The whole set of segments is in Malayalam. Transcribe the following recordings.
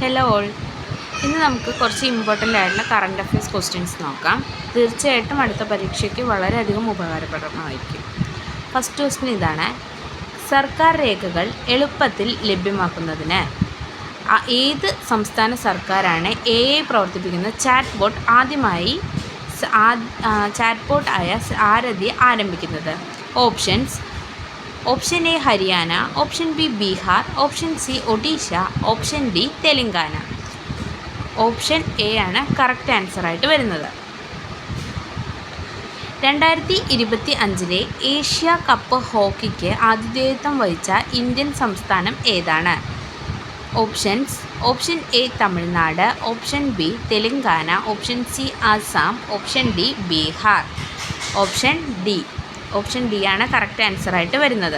Hello all. ഇന്ന് നമുക്ക് കുറച്ച് ഇമ്പോർട്ടൻ്റ് ആയിട്ടുള്ള കറണ്ട് അഫയേഴ്സ് ക്വസ്റ്റ്യൻസ് നോക്കാം. തീർച്ചയായിട്ടും അടുത്ത പരീക്ഷയ്ക്ക് വളരെയധികം ഉപകാരപ്രദമായിരിക്കും. ഫസ്റ്റ് ക്വസ്റ്റ്യൻ ഇതാണ്: സർക്കാർ രേഖകൾ എളുപ്പത്തിൽ ലഭ്യമാക്കുന്നതിന് ഏത് സംസ്ഥാന സർക്കാരാണ് AI പ്രവർത്തിപ്പിക്കുന്ന ചാറ്റ് ബോട്ട് ആദ്യമായി സാരഥി ആരംഭിക്കുന്നത്? Option A Haryana, option B Bihar, option C Odisha, option D Telangana. Option A ആണ് കറക്റ്റ് ആൻസറായിട്ട് വരുന്നത്. 2025 ഏഷ്യ കപ്പ് ഹോക്കിക്ക് ആതിഥേയത്വം വഹിച്ച ഇന്ത്യൻ സംസ്ഥാനം ഏതാണ്? Option A Tamil Nadu, option B Telangana, option C Assam, option D Bihar. Option D ആണ് കറക്റ്റ് ആൻസറായിട്ട് വരുന്നത്.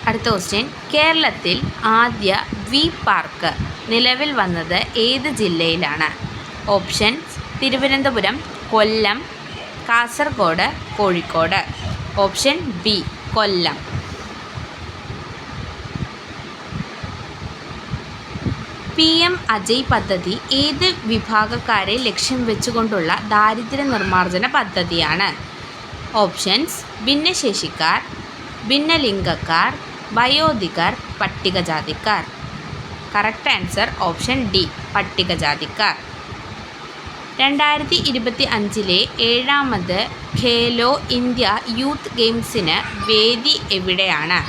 അടുത്ത ക്വസ്റ്റ്യൻ: കേരളത്തിൽ ആദ്യ വി പാർക്ക് നിലവിൽ വന്നത് ഏത് ജില്ലയിലാണ്? ഓപ്ഷൻസ്: തിരുവനന്തപുരം, കൊല്ലം, കാസർഗോഡ്, കോഴിക്കോട്. ഓപ്ഷൻ ബി കൊല്ലം. PM അജയ് പദ്ധതി ഏത് വിഭാഗക്കാരെ ലക്ഷ്യം വെച്ചുകൊണ്ടുള്ള ദാരിദ്ര്യ നിർമ്മാർജ്ജന പദ്ധതിയാണ്? Options: ഭിന്നശേഷിക്കാർ, ഭിന്നലിംഗക്കാർ, വയോധികർ, പട്ടികജാതിക്കാർ. Correct answer option D പട്ടികജാതിക്കാർ. 2025 7ാമത് Khelo India youth ഗെയിംസിന് വേദി എവിടെയാണ്?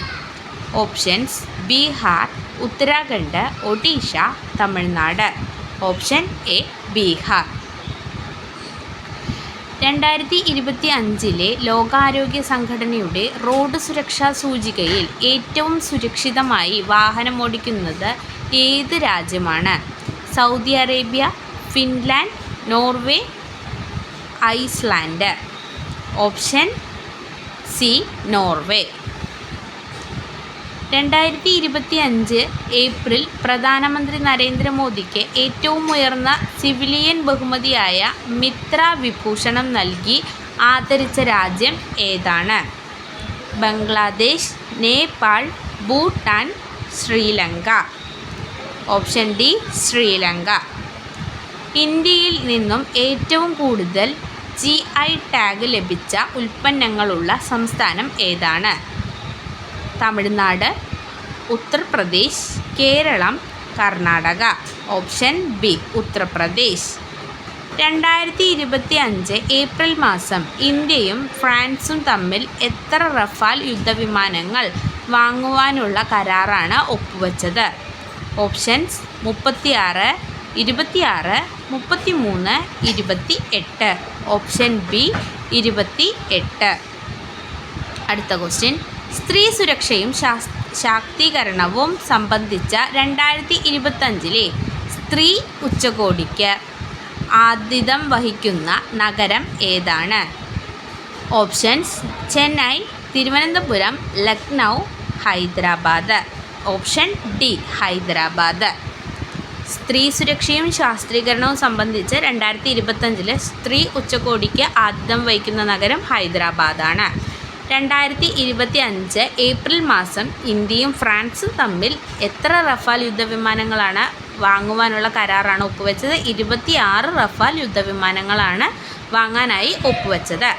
Options: Bihar, Uttarakhand, Odisha, Tamil Nadu. Option A Bihar. 2025 ലോകാരോഗ്യ സംഘടനയുടെ റോഡ് സുരക്ഷാ സൂചികയിൽ ഏറ്റവും സുരക്ഷിതമായി വാഹനമോടിക്കുന്നത് ഏത് രാജ്യമാണ്? Saudi Arabia, Finland, Norway, Iceland. Option C Norway. 2025 April പ്രധാനമന്ത്രി നരേന്ദ്രമോദിക്ക് ഏറ്റവും ഉയർന്ന സിവിലിയൻ ബഹുമതിയായ മിത്ര വിഭൂഷണം നൽകി ആദരിച്ച രാജ്യം ഏതാണ്? ബംഗ്ലാദേശ്, നേപ്പാൾ, ഭൂട്ടാൻ, ശ്രീലങ്ക. Option D Sri Lanka. ഇന്ത്യയിൽ നിന്നും ഏറ്റവും കൂടുതൽ GI ടാഗ് ലഭിച്ച ഉൽപ്പന്നങ്ങളുള്ള സംസ്ഥാനം ഏതാണ്? Tamil Nadu, Uttar Pradesh, Kerala, Karnataka. Option B Uttar Pradesh. 2025 April മാസം ഇന്ത്യയും ഫ്രാൻസും തമ്മിൽ എത്ര റഫാൽ യുദ്ധവിമാനങ്ങൾ വാങ്ങുവാനുള്ള കരാറാണ് ഒപ്പുവെച്ചത്? ഓപ്ഷൻസ്: 36, 26, 33, 28. Option B 28. അടുത്ത ക്വസ്റ്റ്യൻ: സ്ത്രീ സുരക്ഷയും ശാക്തീകരണവും സംബന്ധിച്ച 2025 സ്ത്രീ ഉച്ചകോടിക്ക് ആതിഥ്യം വഹിക്കുന്ന നഗരം ഏതാണ്? Options: Chennai, Thiruvananthapuram, Lucknow, Hyderabad. Option D Hyderabad. സ്ത്രീ സുരക്ഷയും ശാക്തീകരണവും സംബന്ധിച്ച് 2025 സ്ത്രീ ഉച്ചകോടിക്ക് ആതിഥ്യം വഹിക്കുന്ന നഗരം ഹൈദരാബാദാണ്. 2025 ഏപ്രിൽ മാസം ഇന്ത്യയും ഫ്രാൻസും തമ്മിൽ എത്ര റഫാൽ യുദ്ധവിമാനങ്ങളാണ് വാങ്ങുവാനുള്ള കരാറാണ് ഒപ്പുവെച്ചത്? 26 റഫാൽ യുദ്ധവിമാനങ്ങളാണ് വാങ്ങാനായി ഒപ്പുവെച്ചത്.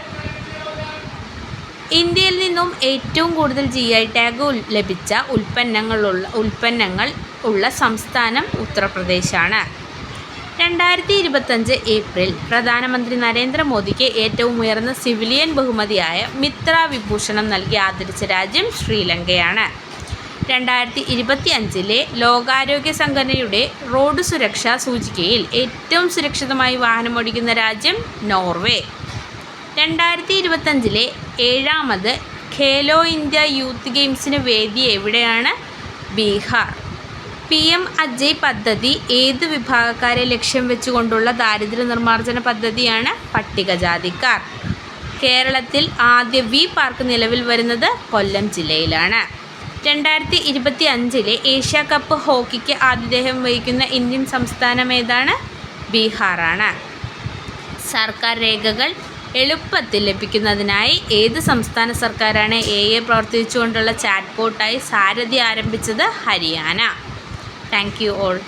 ഇന്ത്യയിൽ നിന്നും ഏറ്റവും കൂടുതൽ GI ടാഗ് ലഭിച്ച ഉൽപ്പന്നങ്ങൾ ഉള്ള സംസ്ഥാനം ഉത്തർപ്രദേശാണ്. 2025 ഏപ്രിൽ പ്രധാനമന്ത്രി നരേന്ദ്രമോദിക്ക് ഏറ്റവും ഉയർന്ന സിവിലിയൻ ബഹുമതിയായ മിത്ര വിഭൂഷണം നൽകി ആദരിച്ച രാജ്യം ശ്രീലങ്കയാണ്. 2025 ലോകാരോഗ്യ സംഘടനയുടെ റോഡ് സുരക്ഷാ സൂചികയിൽ ഏറ്റവും സുരക്ഷിതമായി വാഹനമോടിക്കുന്ന രാജ്യം നോർവേ. 2025 7ാമത് ഖേലോ ഇന്ത്യ യൂത്ത് ഗെയിംസിന് വേദി എവിടെയാണ്? ബീഹാർ. PM അജയ് പദ്ധതി ഏത് വിഭാഗക്കാരെ ലക്ഷ്യം വെച്ചുകൊണ്ടുള്ള ദാരിദ്ര്യ നിർമ്മാർജ്ജന പദ്ധതിയാണ്? പട്ടികജാതിക്കാർ. കേരളത്തിൽ ആദ്യ വി പാർക്ക് നിലവിൽ വരുന്നത് കൊല്ലം ജില്ലയിലാണ്. 2025 ഏഷ്യ കപ്പ് ഹോക്കിക്ക് ആതിഥേയം വഹിക്കുന്ന ഇന്ത്യൻ സംസ്ഥാനം ഏതാണ്? ബീഹാറാണ്. സർക്കാർ രേഖകൾ എളുപ്പത്തിൽ ലഭിക്കുന്നതിനായി ഏത് സംസ്ഥാന സർക്കാരാണ് AI പ്രവർത്തിച്ചുകൊണ്ടുള്ള ചാറ്റ് ബോട്ടായി സാരഥി ആരംഭിച്ചത്? ഹരിയാന. Thank you all.